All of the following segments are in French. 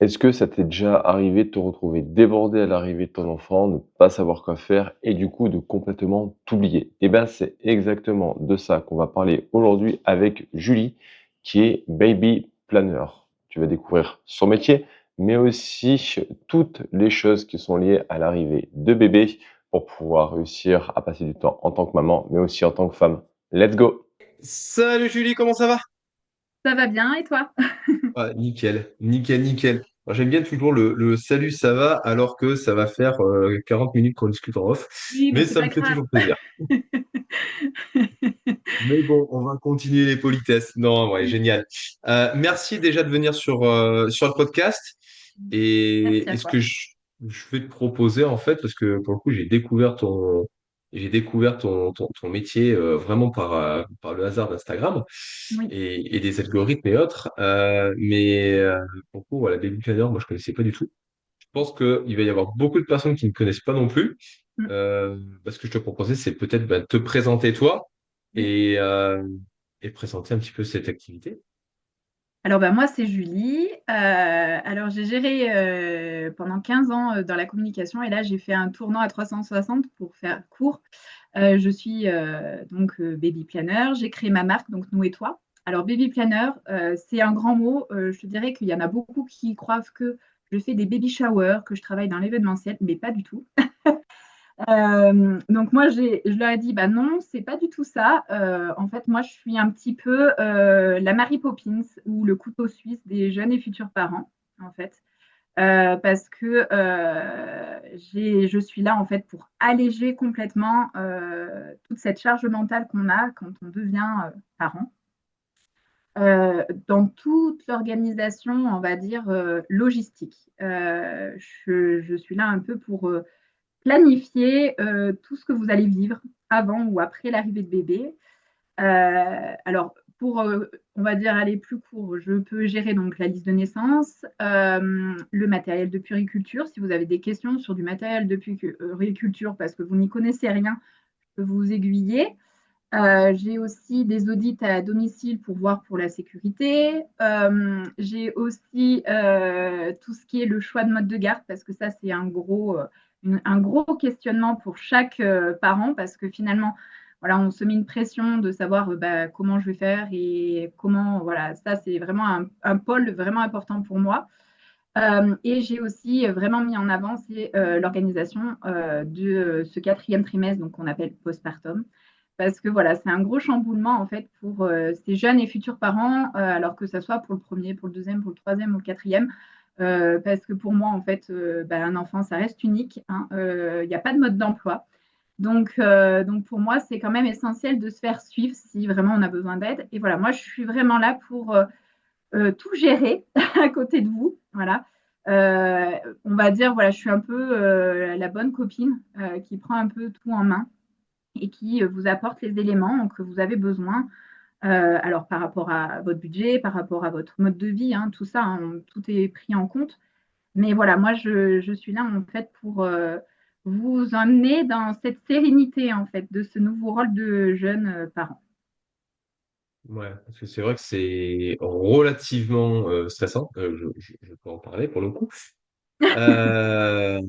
Est-ce que ça t'est déjà arrivé de te retrouver débordé à l'arrivée de ton enfant, de pas savoir quoi faire et du coup de complètement t'oublier? Eh ben, c'est exactement de ça qu'on va parler aujourd'hui avec Julie, qui est baby planner. Tu vas découvrir son métier, mais aussi toutes les choses qui sont liées à l'arrivée de bébé pour pouvoir réussir à passer du temps en tant que maman, mais aussi en tant que femme. Let's go! Salut Julie, comment ça va? Ça va bien et toi? Ah, nickel, nickel, nickel. Alors, j'aime bien toujours le salut, ça va, alors que ça va faire 40 minutes qu'on discute en off, Oui, mais mais c'est ça pas me fait grave. toujours plaisir. Mais bon, on va continuer les politesses. Non, ouais, génial. Merci déjà de venir sur le podcast. Merci à Et ce toi. que je vais te proposer, en fait, parce que pour le coup, j'ai découvert ton métier vraiment par le hasard d'Instagram Oui. et des algorithmes et autres. Mais pour le coup, voilà, Baby Planner, moi, je connaissais pas du tout. Je pense qu'il va y avoir beaucoup de personnes qui ne connaissent pas non plus. Mm. Ce que je te proposais, c'est peut-être te présenter toi Oui. et, euh, et présenter un petit peu cette activité. Alors bah, moi, c'est Julie. Alors j'ai géré pendant 15 ans dans la communication et là, j'ai fait un tournant à 360 pour faire court. Je suis donc baby planner. J'ai créé ma marque, donc Nous et Toi. Alors baby planner, c'est un grand mot. Je te dirais qu'il y en a beaucoup qui croient que je fais des baby showers, que je travaille dans l'événementiel, mais pas du tout. Donc moi, je leur ai dit, bah non, c'est pas du tout ça. En fait, moi, je suis un petit peu la Mary Poppins ou le couteau suisse des jeunes et futurs parents, en fait. Parce que je suis là, en fait, pour alléger complètement toute cette charge mentale qu'on a quand on devient parent. Dans toute l'organisation, on va dire, logistique. Je suis là un peu pour planifier tout ce que vous allez vivre avant ou après l'arrivée de bébé. Alors, pour, on va dire, aller plus court, je peux gérer donc la liste de naissance, le matériel de puériculture. Si vous avez des questions sur du matériel de puériculture parce que vous n'y connaissez rien, je peux vous aiguiller. J'ai aussi des audits à domicile pour voir pour la sécurité. J'ai aussi tout ce qui est le choix de mode de garde, parce que ça, c'est un gros questionnement pour chaque parent, parce que finalement, voilà, on se met une pression de savoir bah, comment je vais faire et comment, voilà, ça, c'est vraiment un pôle vraiment important pour moi. Et j'ai aussi vraiment mis en avant c'est, l'organisation de ce quatrième trimestre, donc qu'on appelle postpartum. Parce que voilà, c'est un gros chamboulement en fait pour ces jeunes et futurs parents, alors que ça soit pour le premier, pour le deuxième, pour le troisième ou le quatrième. Parce que pour moi, en fait, bah, un enfant, ça reste unique, hein. Il n'y a pas de mode d'emploi. Donc pour moi, c'est quand même essentiel de se faire suivre si vraiment on a besoin d'aide. Et voilà, moi, je suis vraiment là pour tout gérer à côté de vous. Voilà. Euh, on va dire, voilà, je suis un peu la bonne copine qui prend un peu tout en main et qui vous apporte les éléments que vous avez besoin. Alors par rapport à votre budget, par rapport à votre mode de vie, hein, tout ça, hein, tout est pris en compte. Mais voilà, moi, je suis là en fait pour vous emmener dans cette sérénité en fait de ce nouveau rôle de jeune parent. Ouais, parce que c'est vrai que c'est relativement stressant. Je peux en parler pour le coup. Euh,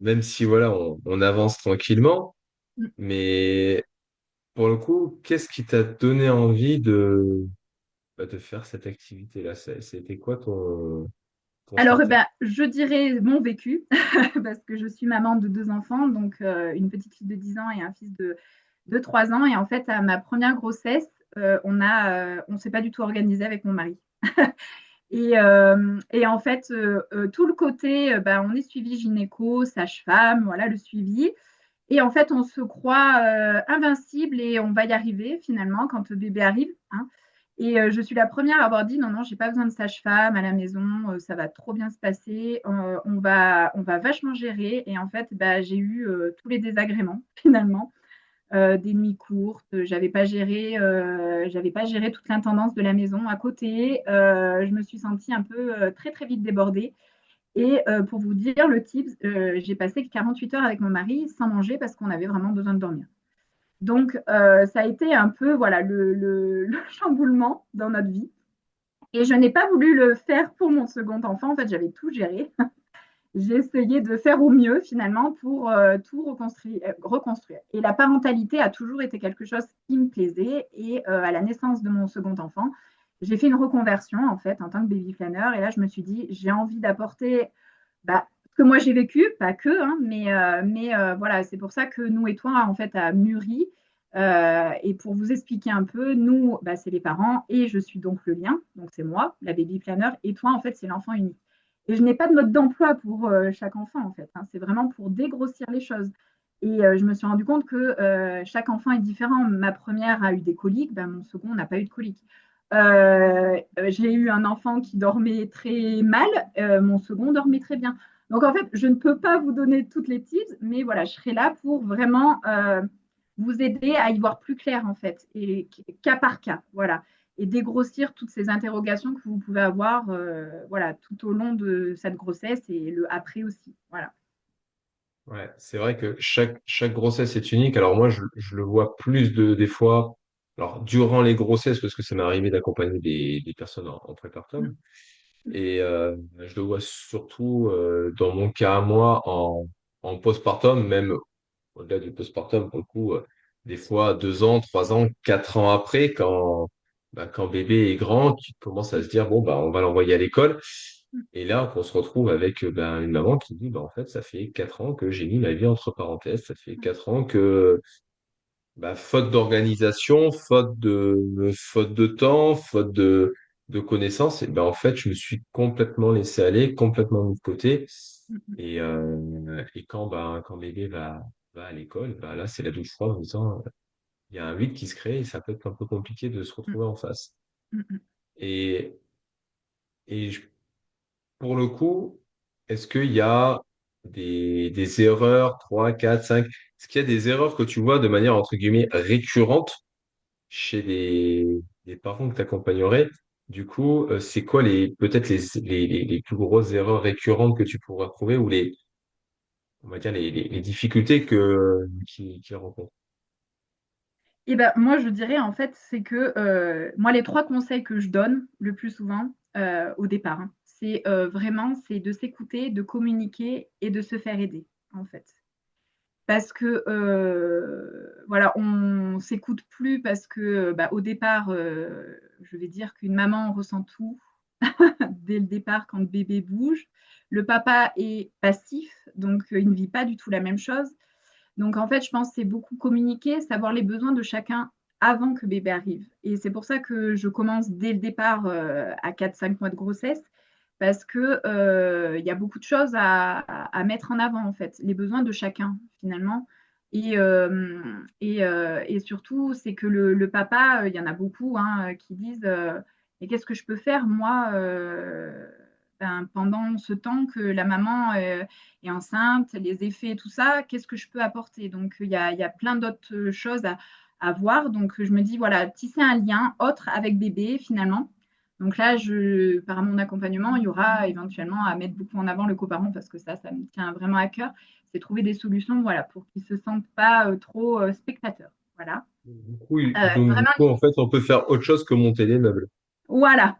Même si voilà, on avance tranquillement, mais pour le coup, qu'est-ce qui t'a donné envie de faire cette activité-là? C'était quoi ton Alors, starter? ben, je dirais mon vécu, parce que je suis maman de deux enfants, donc une petite fille de 10 ans et un fils de 3 ans. Et en fait, à ma première grossesse, on s'est pas du tout organisé avec mon mari. Et en fait, tout le côté, ben, on est suivi gynéco, sage-femme, voilà le suivi. Et en fait, on se croit invincible et on va y arriver finalement quand le bébé arrive, hein. Et je suis la première à avoir dit non, non, j'ai pas besoin de sage-femme à la maison, ça va trop bien se passer, on va vachement gérer. Et en fait, bah, j'ai eu tous les désagréments finalement, des nuits courtes, j'avais pas géré toute l'intendance de la maison à côté. Je me suis sentie un peu très très vite débordée. Et pour vous dire le tip, j'ai passé 48 heures avec mon mari sans manger parce qu'on avait vraiment besoin de dormir. Donc, ça a été un peu voilà, le chamboulement dans notre vie. Et je n'ai pas voulu le faire pour mon second enfant. En fait, j'avais tout géré. J'ai essayé de faire au mieux finalement pour tout reconstruire. Et la parentalité a toujours été quelque chose qui me plaisait. Et à la naissance de mon second enfant, j'ai fait une reconversion en fait en tant que baby planner. Et là, je me suis dit, j'ai envie d'apporter bah, ce que moi j'ai vécu, pas que, hein, mais voilà, c'est pour ça que nous et toi, en fait, à mûri. Et pour vous expliquer un peu, nous, bah, c'est les parents et je suis donc le lien, donc c'est moi, la baby planner, et toi, en fait, c'est l'enfant unique. Et je n'ai pas de mode d'emploi pour chaque enfant, en fait, hein. C'est vraiment pour dégrossir les choses. Et je me suis rendu compte que chaque enfant est différent. Ma première a eu des coliques, ben, mon second n'a pas eu de coliques. J'ai eu un enfant qui dormait très mal, mon second dormait très bien. Donc en fait, je ne peux pas vous donner toutes les tips, mais voilà, je serai là pour vraiment vous aider à y voir plus clair en fait, et cas par cas, voilà, et dégrossir toutes ces interrogations que vous pouvez avoir, voilà, tout au long de cette grossesse et le après aussi, voilà. Ouais, c'est vrai que chaque grossesse est unique. Alors moi, je le vois des fois, alors durant les grossesses, parce que ça m'est arrivé d'accompagner des personnes en prépartum, et je le vois surtout dans mon cas à moi en postpartum, même au-delà du postpartum, pour le coup, des fois 2 ans, 3 ans, 4 ans après, quand bébé est grand, tu commences à se dire, bon, bah, on va l'envoyer à l'école. Et là, on se retrouve avec ben, une maman qui dit, bah, en fait, ça fait 4 ans que j'ai mis ma vie entre parenthèses, ça fait 4 ans que, bah, faute d'organisation, faute de temps, de connaissances, et ben, en fait, je me suis complètement laissé aller, complètement mis de côté. Et quand bébé va à l'école, bah là, c'est la douche froide en disant, il y a un vide qui se crée et ça peut être un peu compliqué de se retrouver en face. Et, et je- pour le coup, est-ce qu'il y a des erreurs, 3, 4, 5, est-ce qu'il y a des erreurs que tu vois de manière, entre guillemets, récurrente chez les parents que tu accompagnerais? Du coup, c'est quoi peut-être les plus grosses erreurs récurrentes que tu pourrais trouver ou on va dire, les difficultés qu'ils rencontrent? Et ben, moi, je dirais en fait, c'est que moi, les trois conseils que je donne le plus souvent au départ, hein, c'est vraiment c'est de s'écouter, de communiquer et de se faire aider, en fait. Parce que voilà, on s'écoute plus parce que bah, au départ, je vais dire qu'une maman ressent tout dès le départ quand le bébé bouge. Le papa est passif, donc il ne vit pas du tout la même chose. Donc, en fait, je pense que c'est beaucoup communiquer, savoir les besoins de chacun avant que bébé arrive. Et c'est pour ça que je commence dès le départ à 4-5 mois de grossesse, parce que il y a beaucoup de choses à mettre en avant, en fait, les besoins de chacun, finalement. Et surtout, c'est que le papa, il y en a beaucoup hein, qui disent mais qu'est-ce que je peux faire, moi, ben, pendant ce temps que la maman est enceinte, les effets, tout ça, qu'est-ce que je peux apporter? Donc, il y a plein d'autres choses à voir. Donc, je me dis, voilà, tisser un lien autre avec bébé, finalement. Donc là, par mon accompagnement, il y aura éventuellement à mettre beaucoup en avant le coparent parce que ça me tient vraiment à cœur. C'est trouver des solutions, voilà, pour qu'ils ne se sentent pas trop spectateurs. Voilà. Du Vraiment, coup, en fait, on peut faire autre chose que monter les meubles. voilà.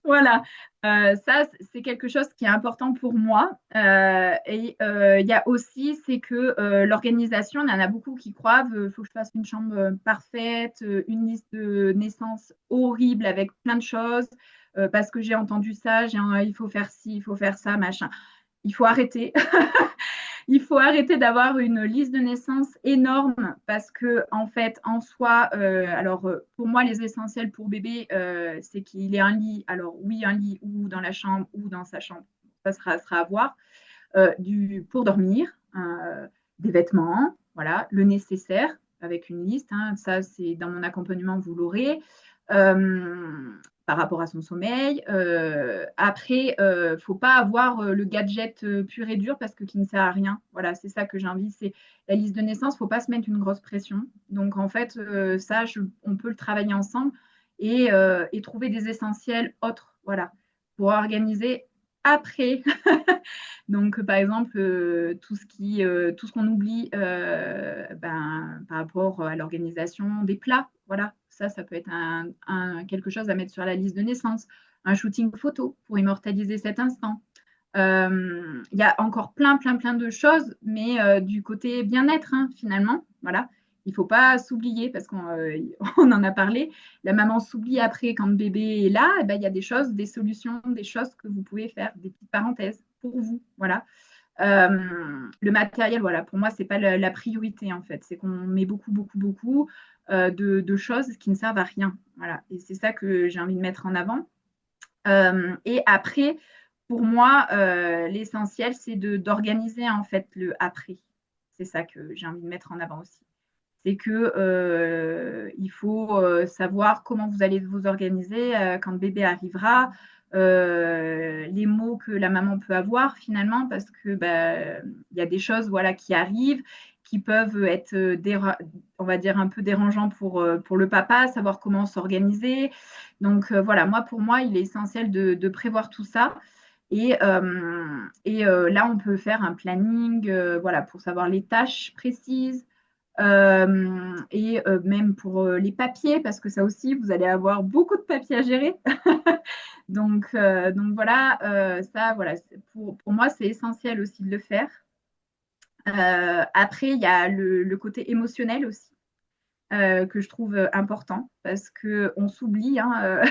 Voilà, ça, c'est quelque chose qui est important pour moi. Et il y a aussi, c'est que l'organisation, il y en a beaucoup qui croient, il faut que je fasse une chambre parfaite, une liste de naissance horrible avec plein de choses, parce que j'ai entendu ça, il faut faire ci, il faut faire ça, machin. Il faut arrêter. Il faut arrêter d'avoir une liste de naissance énorme parce que, en fait, en soi, alors pour moi, les essentiels pour bébé, c'est qu'il ait un lit. Alors, oui, un lit ou dans la chambre ou dans sa chambre, ça sera à voir. Pour dormir, des vêtements, voilà, le nécessaire avec une liste. Hein, ça, c'est dans mon accompagnement, vous l'aurez. Par rapport à son sommeil. Après, il ne faut pas avoir le gadget pur et dur parce que qui ne sert à rien. Voilà, c'est ça que j'ai envie. C'est la liste de naissance, il ne faut pas se mettre une grosse pression. Donc, en fait, ça, on peut le travailler ensemble et trouver des essentiels autres. Voilà, pour organiser. après. Donc, par exemple, tout ce qu'on oublie par rapport à l'organisation des plats, voilà, ça peut être quelque chose à mettre sur la liste de naissance, un shooting photo pour immortaliser cet instant. Il y a encore plein, plein, plein de choses, mais du côté bien-être, hein, finalement, voilà. Il ne faut pas s'oublier parce qu'on on en a parlé. La maman s'oublie après quand le bébé est là. Eh ben, il y a des choses, des solutions, des choses que vous pouvez faire, des petites parenthèses pour vous. Voilà. Le matériel, voilà, pour moi, c'est pas la priorité en fait. C'est qu'on met beaucoup, beaucoup, beaucoup de choses qui ne servent à rien. Voilà. Et c'est ça que j'ai envie de mettre en avant. Et après, pour moi, l'essentiel, c'est d'organiser en fait le après. C'est ça que j'ai envie de mettre en avant aussi. C'est que il faut savoir comment vous allez vous organiser quand le bébé arrivera, les mots que la maman peut avoir finalement, parce que bah, il y a des choses voilà qui arrivent, qui peuvent être on va dire un peu dérangeants pour le papa, savoir comment s'organiser. Donc voilà, pour moi, il est essentiel de prévoir tout ça. Là, on peut faire un planning voilà, pour savoir les tâches précises, même pour les papiers, parce que ça aussi, vous allez avoir beaucoup de papiers à gérer. Donc voilà, ça, voilà, pour moi, c'est essentiel aussi de le faire. Après, il y a le côté émotionnel aussi. Que je trouve important parce qu'on s'oublie hein,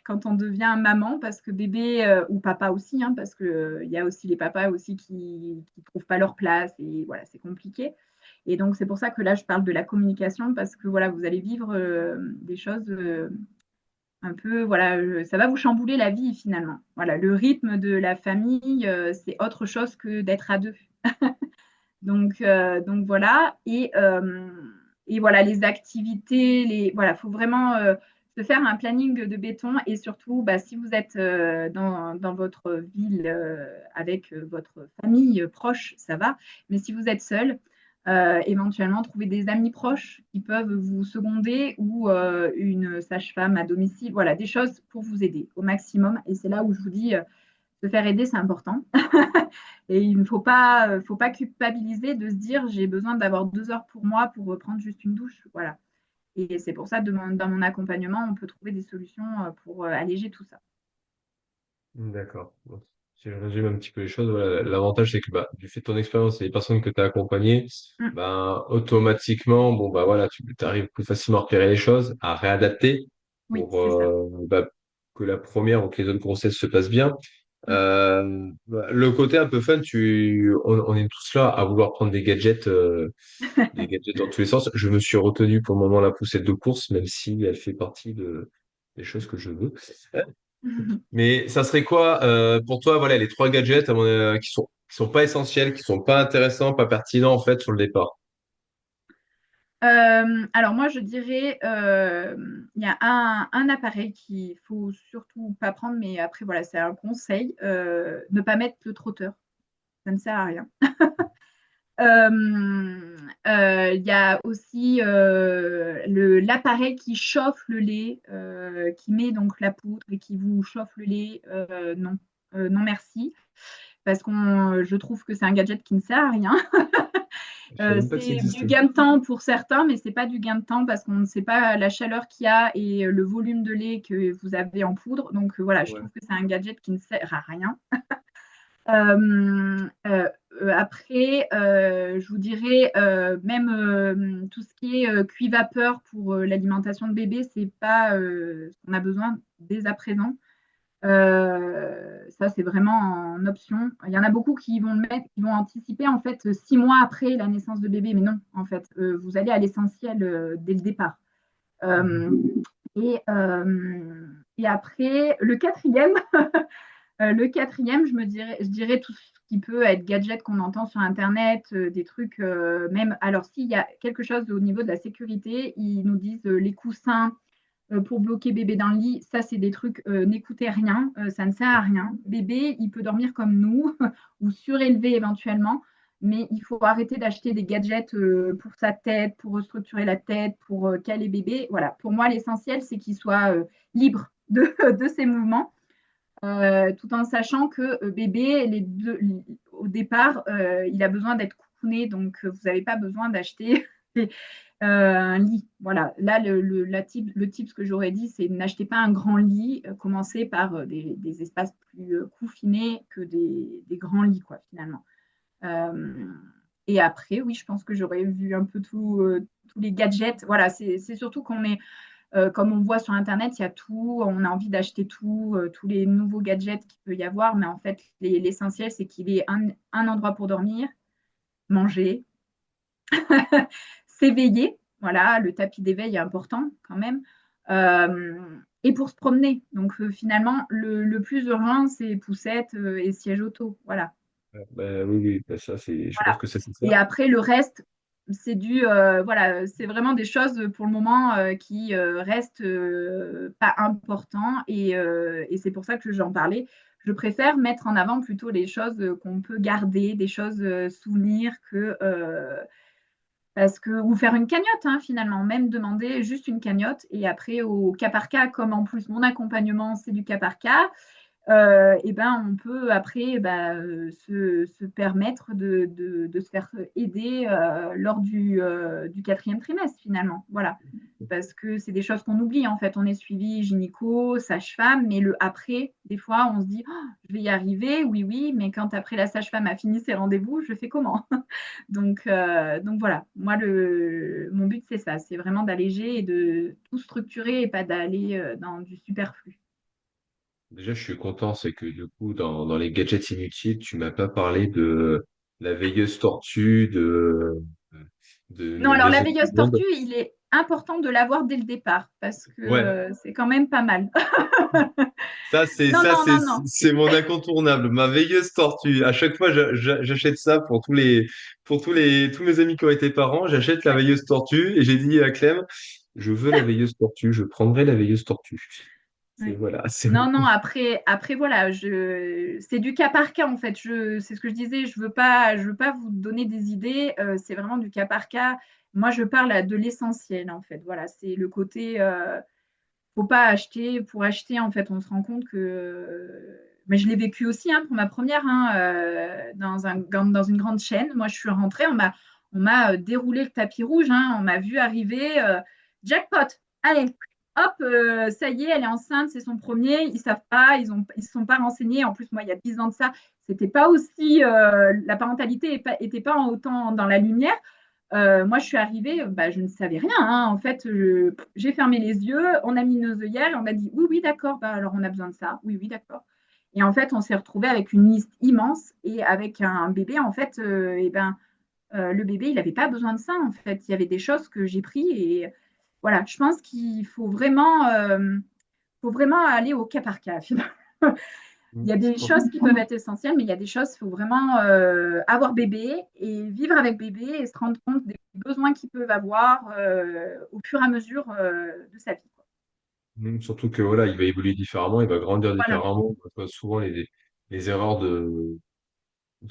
quand on devient maman, parce que bébé, ou papa aussi, hein, parce qu'il y a aussi les papas aussi qui ne trouvent pas leur place et voilà, c'est compliqué. Et donc, c'est pour ça que là, je parle de la communication parce que voilà, vous allez vivre des choses un peu, voilà, ça va vous chambouler la vie finalement. Voilà, le rythme de la famille, c'est autre chose que d'être à deux. Donc voilà. Et voilà, les activités, voilà, il faut vraiment se faire un planning de béton et surtout, bah, si vous êtes dans votre ville avec votre famille proche, ça va. Mais si vous êtes seul, éventuellement trouver des amis proches qui peuvent vous seconder ou une sage-femme à domicile. Voilà, des choses pour vous aider au maximum. Et c'est là où je vous dis, se faire aider, c'est important. Et il ne faut pas culpabiliser de se dire j'ai besoin d'avoir 2 heures pour moi pour prendre juste une douche. Voilà. Et c'est pour ça, dans mon accompagnement, on peut trouver des solutions pour alléger tout ça. D'accord. Donc, si je résume un petit peu les choses, voilà, l'avantage, c'est que bah, du fait de ton expérience et les personnes que tu as accompagnées, Mm. ben, automatiquement, bon, bah, voilà, tu arrives plus facilement à repérer les choses, à réadapter Oui, pour c'est ça. bah, que la première ou que les autres grossesses se passent bien. Mm. Bah, le côté un peu fun, on est tous là à vouloir prendre des gadgets dans tous les sens. Je me suis retenu pour le moment la poussette de course, même si elle fait partie des choses que je veux. Mais ça serait quoi pour toi, voilà, les trois gadgets qui sont pas essentiels, qui sont pas intéressants, pas pertinents en fait sur le départ? Alors moi, je dirais, il y a un appareil qu'il faut surtout pas prendre, mais après, voilà, c'est un conseil, ne pas mettre le trotteur. Ça ne sert à rien. Il y a aussi l'appareil qui chauffe le lait, qui met donc la poudre et qui vous chauffe le lait. Non, non merci, parce que je trouve que c'est un gadget qui ne sert à rien. Je savais même pas que ça C'est du existait. gain de temps pour certains, mais c'est pas du gain de temps parce qu'on ne sait pas la chaleur qu'il y a et le volume de lait que vous avez en poudre. Donc voilà, je Ouais. trouve que c'est un gadget qui ne sert à rien. Après, je vous dirais, même tout ce qui est cuit-vapeur pour l'alimentation de bébé, c'est pas ce qu'on a besoin dès à présent. Ça, c'est vraiment en option. Il y en a beaucoup qui vont le mettre, qui vont anticiper en fait 6 mois après la naissance de bébé, mais non, en fait, vous allez à l'essentiel dès le départ. Mhm. Euh, et après, le quatrième, je dirais tout ce qui peut être gadget qu'on entend sur Internet, des trucs, même. Alors, s'il y a quelque chose au niveau de la sécurité, ils nous disent les coussins pour bloquer bébé dans le lit. Ça, c'est des trucs, n'écoutez rien, ça ne sert à rien. Bébé, il peut dormir comme nous ou surélevé éventuellement, mais il faut arrêter d'acheter des gadgets pour sa tête, pour restructurer la tête, pour caler bébé. Voilà, pour moi, l'essentiel, c'est qu'il soit libre de ses mouvements. tout en sachant que bébé, au départ, il a besoin d'être coucouné, donc vous n'avez pas besoin d'acheter un lit. Voilà, là, le type que j'aurais dit, c'est n'achetez pas un grand lit, commencez par des espaces plus confinés que des grands lits, quoi, finalement. Euh, et après, oui, je pense que j'aurais vu un peu tous les gadgets. Voilà, c'est surtout qu'on est comme on voit sur Internet, il y a tout, on a envie d'acheter tout, tous les nouveaux gadgets qu'il peut y avoir, mais en fait, l'essentiel, c'est qu'il ait un endroit pour dormir, manger, s'éveiller. Voilà, le tapis d'éveil est important quand même. Euh, et pour se promener. Donc finalement, le plus urgent, c'est poussette et siège auto. Voilà. Bah, oui, oui, bah, ça, je pense Voilà. que ça, c'est Et ça. après, le reste, voilà, c'est vraiment des choses pour le moment qui restent pas importants et c'est pour ça que j'en parlais. Je préfère mettre en avant plutôt les choses qu'on peut garder, des choses souvenirs parce que ou faire une cagnotte finalement, même demander juste une cagnotte et après au cas par cas, comme en plus mon accompagnement c'est du cas par cas, et ben, on peut après se permettre de se faire aider lors du quatrième trimestre finalement. Voilà. Parce que c'est des choses qu'on oublie en fait. On est suivi gynéco, sage-femme, mais le après, des fois, on se dit oh, je vais y arriver, oui, oui, mais quand après la sage-femme a fini ses rendez-vous, je fais comment? Donc voilà, moi, mon but, c'est ça, c'est vraiment d'alléger et de tout structurer et pas d'aller dans du superflu. Déjà, je suis content, c'est que du coup, dans les gadgets inutiles, tu m'as pas parlé de la veilleuse tortue, de Non, la alors la maison du veilleuse monde. tortue, il est important de l'avoir dès le départ parce que Ouais, c'est quand même pas mal. Non, ça, non, non, non. c'est mon incontournable. Ma veilleuse tortue. À chaque fois, j'achète ça pour tous mes amis qui ont été parents. J'achète la Ouais, veilleuse tortue et j'ai dit à Clem, je veux la veilleuse tortue, je prendrai la veilleuse tortue. C'est ouais. voilà, c'est Non, non, après voilà, c'est du cas par cas en fait. C'est ce que je disais, je veux pas vous donner des idées, c'est vraiment du cas par cas. Moi, je parle de l'essentiel en fait. Voilà, c'est le côté, faut pas acheter pour acheter en fait. On se rend compte que, mais je l'ai vécu aussi pour ma première dans une grande chaîne. Moi, je suis rentrée, on m'a déroulé le tapis rouge, on m'a vu arriver, jackpot. Allez, hop, ça y est, elle est enceinte, c'est son premier. Ils savent pas, ils se sont pas renseignés. En plus, moi, il y a 10 ans de ça, c'était pas aussi, la parentalité était pas autant dans la lumière. Moi, je suis arrivée, je ne savais rien. En fait, j'ai fermé les yeux, on a mis nos œillères, on m'a dit oui, oui, d'accord, alors on a besoin de ça. Oui, oui, d'accord. Et en fait, on s'est retrouvé avec une liste immense et avec un bébé, en fait, le bébé, il n'avait pas besoin de ça. En fait, il y avait des choses que j'ai pris et voilà, je pense qu'il faut vraiment aller au cas par cas. Finalement. Il y a je des pense. choses qui peuvent être essentielles, mais il y a des choses, il faut vraiment avoir bébé et vivre avec bébé et se rendre compte des besoins qu'ils peuvent avoir au fur et à mesure de sa vie. Quoi. Surtout que voilà, il va évoluer différemment, il va grandir Voilà, différemment. On voit souvent les erreurs de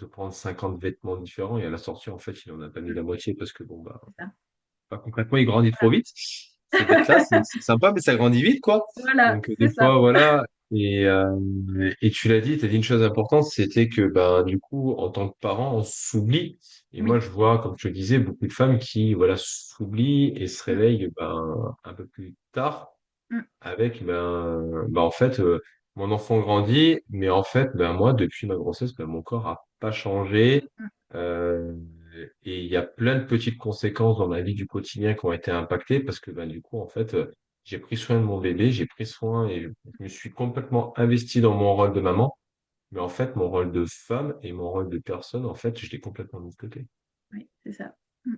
prendre 50 vêtements différents et à la sortie, en fait, il en a pas mis la moitié parce que bon, bah, c'est ça. pas concrètement, il grandit trop vite. Ces bêtes-là, c'est sympa, mais ça grandit vite, quoi. Voilà, Donc, des c'est ça. fois, voilà. Et tu l'as dit, tu as dit une chose importante, c'était que, bah, du coup, en tant que parent, on s'oublie. Et moi, Oui. je vois, comme je te disais, beaucoup de femmes qui, voilà, s'oublient et se Mm, réveillent, ben, un peu plus tard mm, avec, en fait, mon enfant grandit, mais en fait, ben, moi, depuis ma grossesse, ben, mon corps a pas changé. mm. Euh, et il y a plein de petites conséquences dans ma vie du quotidien qui ont été impactées parce que, ben, du coup, en fait, j'ai pris soin de mon bébé, j'ai pris soin et je me suis complètement investi dans mon rôle de maman. Mais en fait, mon rôle de femme et mon rôle de personne, en fait, je l'ai complètement mis de côté. Oui, c'est ça. Mm.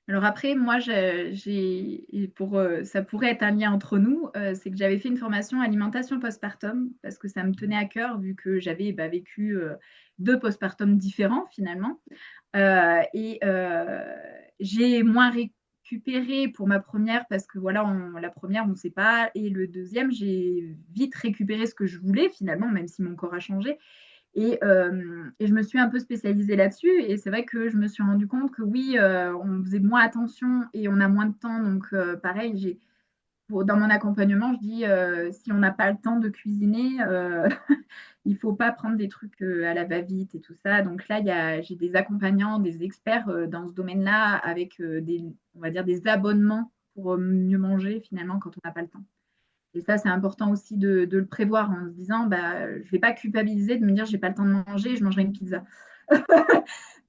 Alors après, moi, ça pourrait être un lien entre nous, c'est que j'avais fait une formation alimentation postpartum parce que ça me tenait à cœur vu que j'avais vécu deux postpartum différents finalement. Et j'ai moins récupéré pour ma première parce que voilà, la première, on ne sait pas. Et le deuxième, j'ai vite récupéré ce que je voulais finalement, même si mon corps a changé. Et je me suis un peu spécialisée là-dessus. Et c'est vrai que je me suis rendu compte que oui, on faisait moins attention et on a moins de temps. Donc, pareil, dans mon accompagnement, je dis si on n'a pas le temps de cuisiner, il ne faut pas prendre des trucs à la va-vite et tout ça. Donc là, j'ai des accompagnants, des experts dans ce domaine-là avec on va dire des abonnements pour mieux manger finalement quand on n'a pas le temps. Et ça, c'est important aussi de le prévoir en se disant, bah, je ne vais pas culpabiliser de me dire, j'ai pas le temps de manger, je mangerai une pizza.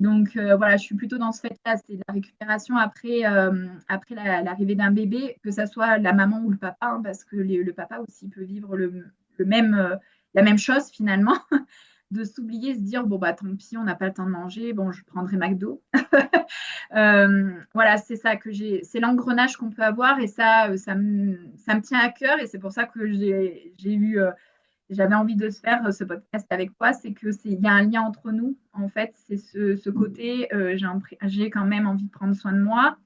Donc voilà, je suis plutôt dans ce fait-là, c'est de la récupération après l'arrivée d'un bébé, que ça soit la maman ou le papa, hein, parce que le papa aussi peut vivre même, la même chose finalement, de s'oublier, se dire, bon, bah tant pis, on n'a pas le temps de manger, bon, je prendrai McDo. Voilà, c'est ça que c'est l'engrenage qu'on peut avoir et ça me tient à cœur et c'est pour ça que j'avais envie de se faire ce podcast avec toi, c'est que il y a un lien entre nous. En fait, c'est ce côté, j'ai quand même envie de prendre soin de moi.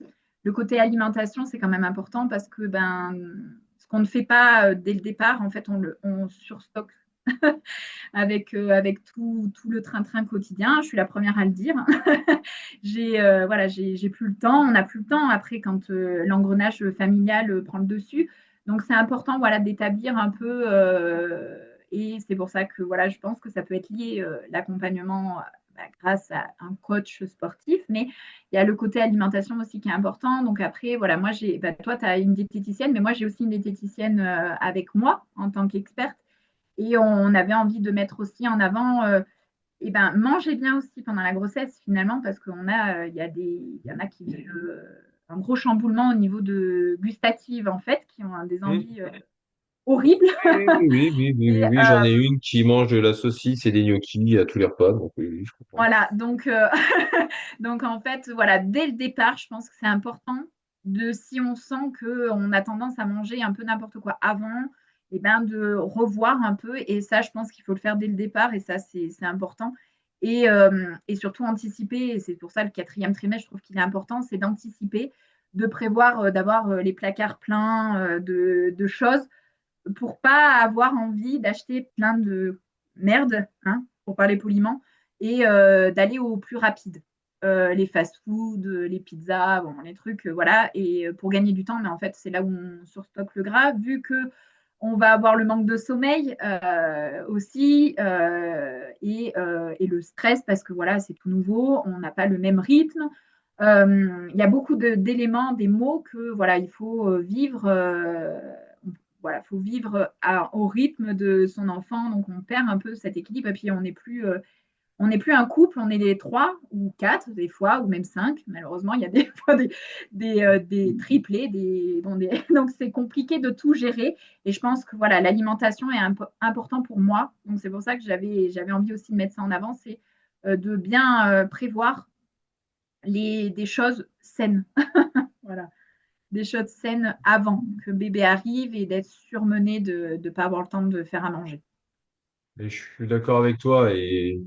Le côté alimentation, c'est quand même important parce que ce qu'on ne fait pas dès le départ, en fait, on surstocke avec tout le train-train quotidien. Je suis la première à le dire. Voilà, j'ai plus le temps. On n'a plus le temps après quand l'engrenage familial prend le dessus. Donc c'est important, voilà, d'établir un peu. Et c'est pour ça que voilà, je pense que ça peut être lié l'accompagnement grâce à un coach sportif, mais il y a le côté alimentation aussi qui est important. Donc après, voilà, moi toi, tu as une diététicienne, mais moi j'ai aussi une diététicienne avec moi en tant qu'experte. Et on avait envie de mettre aussi en avant, manger bien aussi pendant la grossesse finalement, parce il y en a qui vivent un gros chamboulement au niveau de gustative en fait, qui ont des Mm. envies horribles. Et Oui, j'en ai une qui mange de la saucisse et des gnocchis à tous les repas, donc oui, je comprends. voilà, donc, donc en fait, voilà, dès le départ, je pense que c'est important si on sent qu'on a tendance à manger un peu n'importe quoi avant, de revoir un peu. Et ça, je pense qu'il faut le faire dès le départ et ça, c'est important. Et surtout anticiper, et c'est pour ça le quatrième trimestre, je trouve qu'il est important, c'est d'anticiper, de prévoir, d'avoir les placards pleins de choses pour pas avoir envie d'acheter plein de merde, hein, pour parler poliment, et d'aller au plus rapide. Les fast-food, les pizzas, bon, les trucs, voilà, et pour gagner du temps, mais en fait, c'est là où on surstocke le gras, vu que on va avoir le manque de sommeil aussi et le stress parce que voilà, c'est tout nouveau, on n'a pas le même rythme. Il y a beaucoup d'éléments, des mots que voilà, il faut vivre voilà, faut vivre au rythme de son enfant, donc on perd un peu cet équilibre, et puis on n'est plus un couple, on est des trois ou quatre des fois, ou même cinq. Malheureusement, il y a des fois des triplés, donc c'est compliqué de tout gérer. Et je pense que voilà, l'alimentation est important pour moi. Donc c'est pour ça que j'avais envie aussi de mettre ça en avant, c'est de bien prévoir des choses saines. Voilà, des choses saines avant que bébé arrive et d'être surmené de ne pas avoir le temps de faire à manger. Et je suis d'accord avec toi et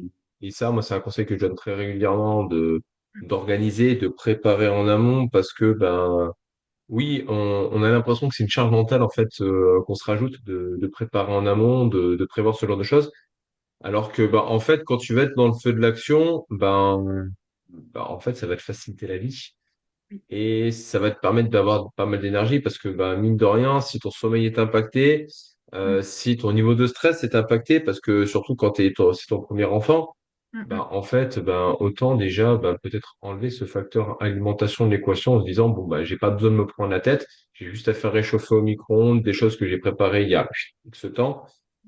ça, moi, c'est un conseil que je donne très régulièrement d'organiser, de préparer en amont parce que, ben, oui, on a l'impression que c'est une charge mentale, en fait, qu'on se rajoute de préparer en amont, de prévoir ce genre de choses. Alors que, ben, en fait, quand tu vas être dans le feu de l'action, en fait, ça va te faciliter la vie. Oui. Et ça va te permettre d'avoir pas mal d'énergie parce que, bah, mine de rien, si ton sommeil est impacté, Mm, si ton niveau de stress est impacté, parce que surtout quand c'est ton premier enfant, mm, mm. bah, en fait, ben, autant déjà peut-être enlever ce facteur alimentation de l'équation en se disant, bon, bah, j'ai pas besoin de me prendre la tête, j'ai juste à faire réchauffer au micro-ondes des choses que j'ai préparées il y a X temps,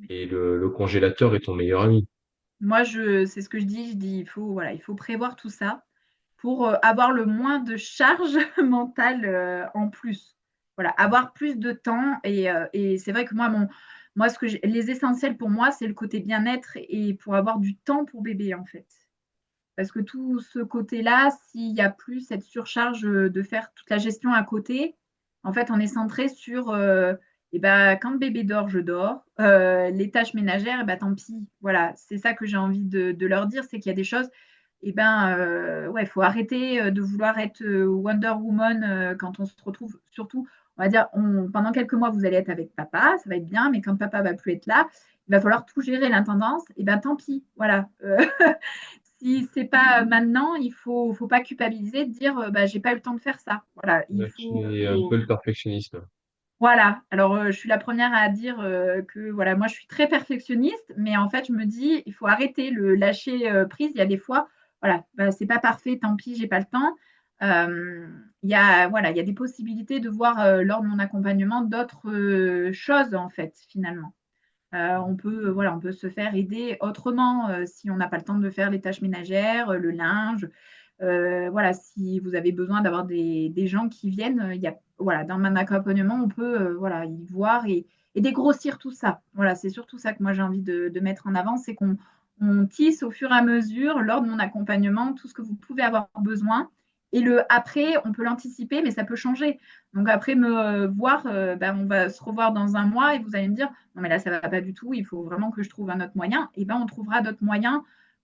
et le congélateur est ton meilleur ami. Moi, c'est ce que je dis, voilà, il faut prévoir tout ça pour avoir le moins de charge mentale en plus. Voilà, avoir plus de temps. Et c'est vrai que moi les essentiels pour moi, c'est le côté bien-être et pour avoir du temps pour bébé, en fait. Parce que tout ce côté-là, s'il n'y a plus cette surcharge de faire toute la gestion à côté, en fait, on est centré sur quand bébé dort, je dors. Les tâches ménagères, tant pis. Voilà, c'est ça que j'ai envie de leur dire, c'est qu'il y a des choses, ouais, il faut arrêter de vouloir être Wonder Woman quand on se retrouve, surtout, on va dire, pendant quelques mois, vous allez être avec papa, ça va être bien, mais quand papa va plus être là, il va falloir tout gérer l'intendance, tant pis. Voilà. Si c'est pas maintenant, faut pas culpabiliser de dire j'ai pas eu le temps de faire ça. Voilà, il Là, faut qui est un peu le perfectionnisme. Voilà. Alors, je suis la première à dire que voilà, moi, je suis très perfectionniste, mais en fait, je me dis, il faut arrêter le lâcher prise. Il y a des fois, voilà, bah, c'est pas parfait, tant pis, j'ai pas le temps. Euh, voilà, il y a des possibilités de voir lors de mon accompagnement d'autres choses, en fait, finalement. On peut se faire aider autrement si on n'a pas le temps de faire les tâches ménagères, le linge. Voilà, si vous avez besoin d'avoir des gens qui viennent, voilà, dans mon accompagnement, on peut voilà, y voir et dégrossir tout ça. Voilà, c'est surtout ça que moi j'ai envie de mettre en avant, c'est qu'on tisse au fur et à mesure, lors de mon accompagnement, tout ce que vous pouvez avoir besoin. Et le après, on peut l'anticiper, mais ça peut changer. Donc après me voir, ben, on va se revoir dans un mois et vous allez me dire, non mais là ça va pas du tout, il faut vraiment que je trouve un autre moyen. Et ben on trouvera d'autres moyens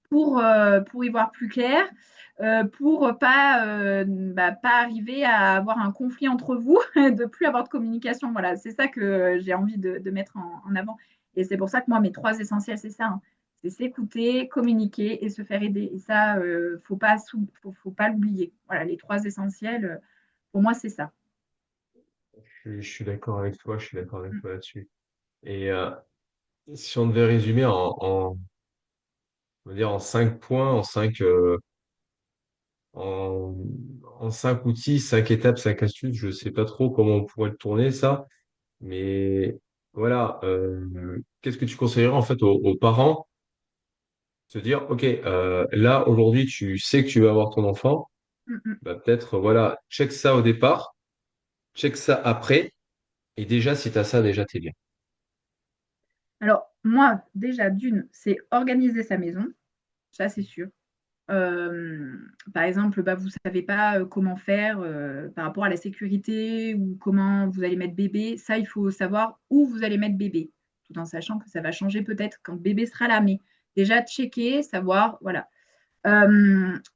pour y voir plus clair, pour pas arriver à avoir un conflit entre vous, de plus avoir de communication. Voilà, c'est ça que j'ai envie de mettre en avant. Et c'est pour ça que moi, mes trois essentiels, c'est ça, hein. C'est s'écouter, communiquer et se faire aider. Et ça, faut pas l'oublier. Voilà, les trois essentiels, pour moi, c'est ça. Je suis d'accord avec toi, je suis d'accord avec toi là-dessus. Et si on devait résumer on va dire en 5 points, en, en 5 outils, 5 étapes, 5 astuces, je sais pas trop comment on pourrait le tourner ça, mais voilà, qu'est-ce que tu conseillerais en fait aux parents? Se dire, OK, là aujourd'hui tu sais que tu vas avoir ton enfant, Mm, mm. bah, peut-être voilà, check ça au départ, check ça après, et déjà si tu as ça, déjà t'es bien. Alors, moi, déjà, d'une, c'est organiser sa maison. Ça, c'est sûr. Euh, Par exemple, bah, vous ne savez pas comment faire par rapport à la sécurité ou comment vous allez mettre bébé. Ça, il faut savoir où vous allez mettre bébé, tout en sachant que ça va changer peut-être quand bébé sera là. Mais déjà, checker, savoir, voilà.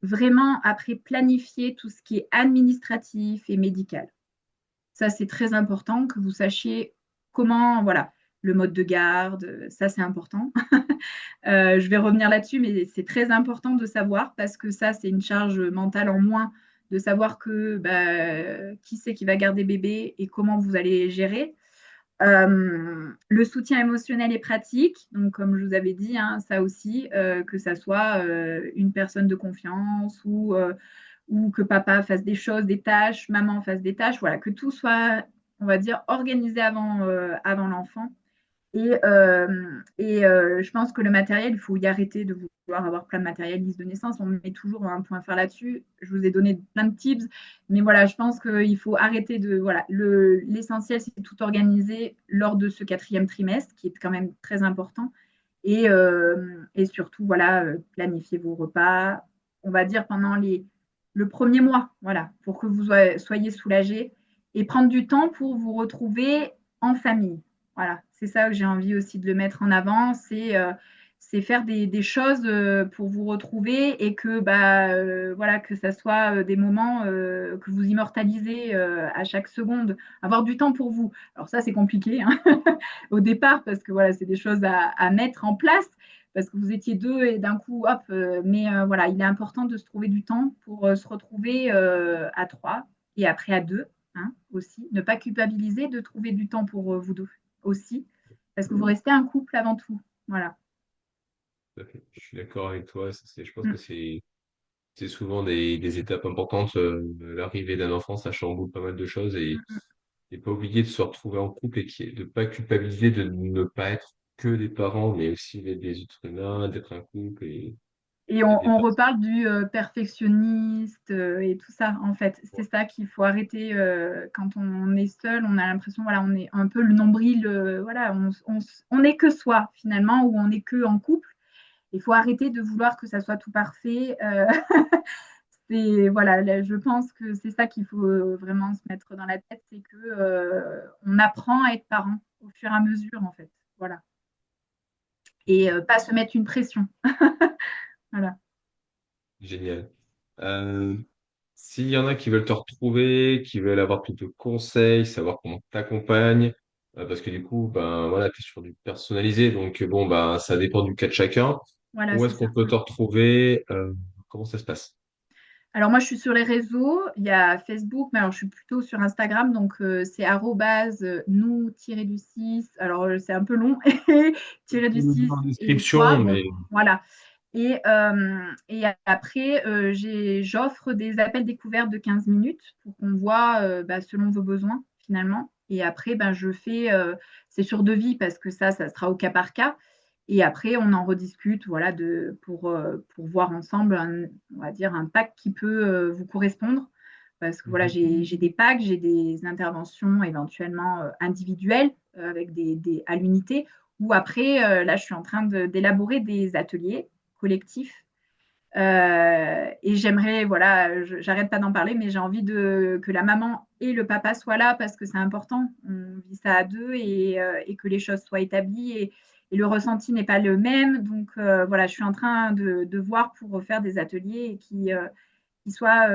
Vraiment, après, planifier tout ce qui est administratif et médical. Ça, c'est très important que vous sachiez comment, voilà, le mode de garde, ça, c'est important. Je vais revenir là-dessus, mais c'est très important de savoir parce que ça, c'est une charge mentale en moins de savoir que bah, qui c'est qui va garder bébé et comment vous allez gérer. Le soutien émotionnel et pratique, donc comme je vous avais dit, hein, ça aussi, que ça soit une personne de confiance ou que papa fasse des choses, des tâches, maman fasse des tâches, voilà, que tout soit, on va dire, organisé avant l'enfant. Je pense que le matériel, il faut y arrêter de vouloir avoir plein de matériel, liste de naissance. On met toujours un point à faire là-dessus. Je vous ai donné plein de tips. Mais voilà, je pense qu'il faut arrêter de. Voilà, l'essentiel, c'est tout organiser lors de ce quatrième trimestre, qui est quand même très important. Et surtout, voilà, planifier vos repas, on va dire pendant le premier mois, voilà, pour que vous soyez soulagés et prendre du temps pour vous retrouver en famille. Voilà, c'est ça que j'ai envie aussi de le mettre en avant, c'est faire des choses pour vous retrouver et que bah voilà que ça soit des moments que vous immortalisez à chaque seconde, avoir du temps pour vous. Alors ça c'est compliqué hein, au départ parce que voilà c'est des choses à mettre en place parce que vous étiez deux et d'un coup hop mais voilà il est important de se trouver du temps pour se retrouver à trois et après à deux hein, aussi ne pas culpabiliser de trouver du temps pour vous deux aussi, parce que vous restez un couple avant tout. Voilà. Tout à fait. Je suis d'accord avec toi. Je pense que Mm, c'est souvent des étapes importantes. L'arrivée d'un enfant, ça chamboule pas mal de choses mm. et pas oublier de se retrouver en couple et de pas culpabiliser de ne pas être que des parents, mais aussi d'être des êtres humains, d'être un couple Et et des on personnes. reparle du perfectionniste et tout ça, en fait. C'est ça qu'il faut arrêter quand on est seul. On a l'impression, voilà, on est un peu le nombril, voilà, on est que soi, finalement, ou on est que en couple. Il faut arrêter de vouloir que ça soit tout parfait. Voilà, là, je pense que c'est ça qu'il faut vraiment se mettre dans la tête, c'est que on apprend à être parent au fur et à mesure, en fait. Voilà. Et pas se mettre une pression. Voilà. Génial. Euh, S'il y en a qui veulent te retrouver, qui veulent avoir plus de conseils, savoir comment t'accompagnes, parce que du coup, ben voilà, tu es sur du personnalisé, donc bon, ben ça dépend du cas de chacun. Voilà, Où c'est est-ce ça. qu'on peut te retrouver? Comment ça se passe? Alors moi, je suis sur les réseaux. Il y a Facebook, mais alors je suis plutôt sur Instagram. Donc c'est arrobase nous-du-6. Alors c'est un peu long. Tiré On du nous dit 6 en et toi. description, Bon, mais voilà. Et après, j'offre des appels découvertes de 15 minutes pour qu'on voit bah, selon vos besoins finalement. Et après, ben, c'est sur devis parce que ça sera au cas par cas. Et après, on en rediscute voilà, pour voir ensemble, on va dire, un pack qui peut vous correspondre. Parce que voilà, Mhm. j'ai des packs, j'ai des interventions éventuellement individuelles avec à l'unité. Ou après, là, je suis en train d'élaborer des ateliers collectifs. Et j'aimerais, voilà, j'arrête pas d'en parler, mais j'ai envie que la maman et le papa soient là parce que c'est important. On vit ça à deux et que les choses soient établies et le ressenti n'est pas le même. Donc voilà, je suis en train de voir pour faire des ateliers qui soient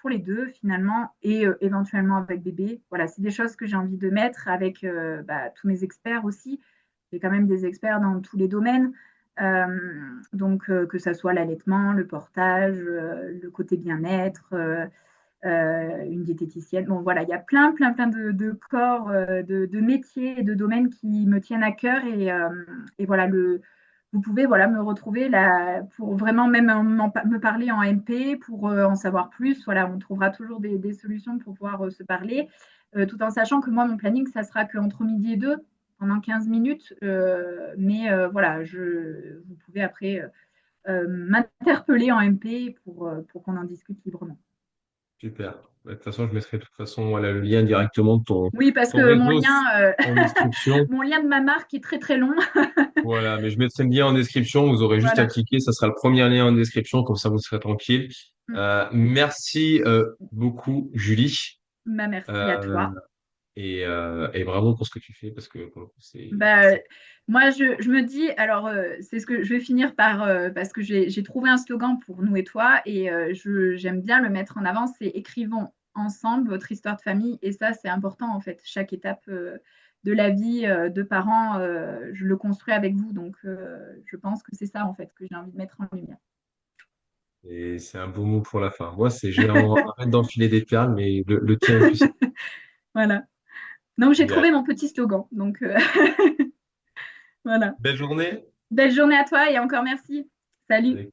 pour les deux finalement et éventuellement avec bébé. Voilà, c'est des choses que j'ai envie de mettre avec bah, tous mes experts aussi. J'ai quand même des experts dans tous les domaines. Donc, que ça soit l'allaitement, le portage, le côté bien-être, une diététicienne. Bon, voilà, il y a plein de corps, de métiers et de domaines qui me tiennent à cœur. Et voilà, vous pouvez voilà, me retrouver là pour vraiment même me parler en MP, pour en savoir plus. Voilà, on trouvera toujours des solutions pour pouvoir se parler, tout en sachant que moi, mon planning, ça sera qu'entre midi et deux, pendant 15 minutes. Mais voilà, vous pouvez après m'interpeller en MP pour qu'on en discute librement. super. Bah, de toute façon, je mettrai de toute façon voilà, le lien directement de Oui, parce ton que réseau en description. mon lien de ma marque est très très long. Voilà, mais je mettrai le lien en description. Vous aurez juste à Voilà. cliquer. Ça sera le premier lien en description. Comme ça, vous serez tranquille. Merci beaucoup, Julie. Bah, merci à Euh, toi. et bravo pour ce que tu fais parce que pour le coup, Bah, moi, je me dis, alors, c'est ce que je vais finir par, parce que j'ai trouvé un slogan pour nous et toi, et j'aime bien le mettre en avant, c'est écrivons ensemble votre histoire de famille, et ça, c'est important, en fait. Chaque étape de la vie de parents, je le construis avec vous, donc je pense que c'est ça, en fait, que j'ai envie de mettre en lumière. et c'est un beau mot pour la fin. Moi, c'est arrête d'enfiler des perles, mais le tien est plus Voilà. Donc, j'ai génial. trouvé mon petit slogan, donc voilà. Belle journée. Belle journée à toi, et encore merci. Salut. Avec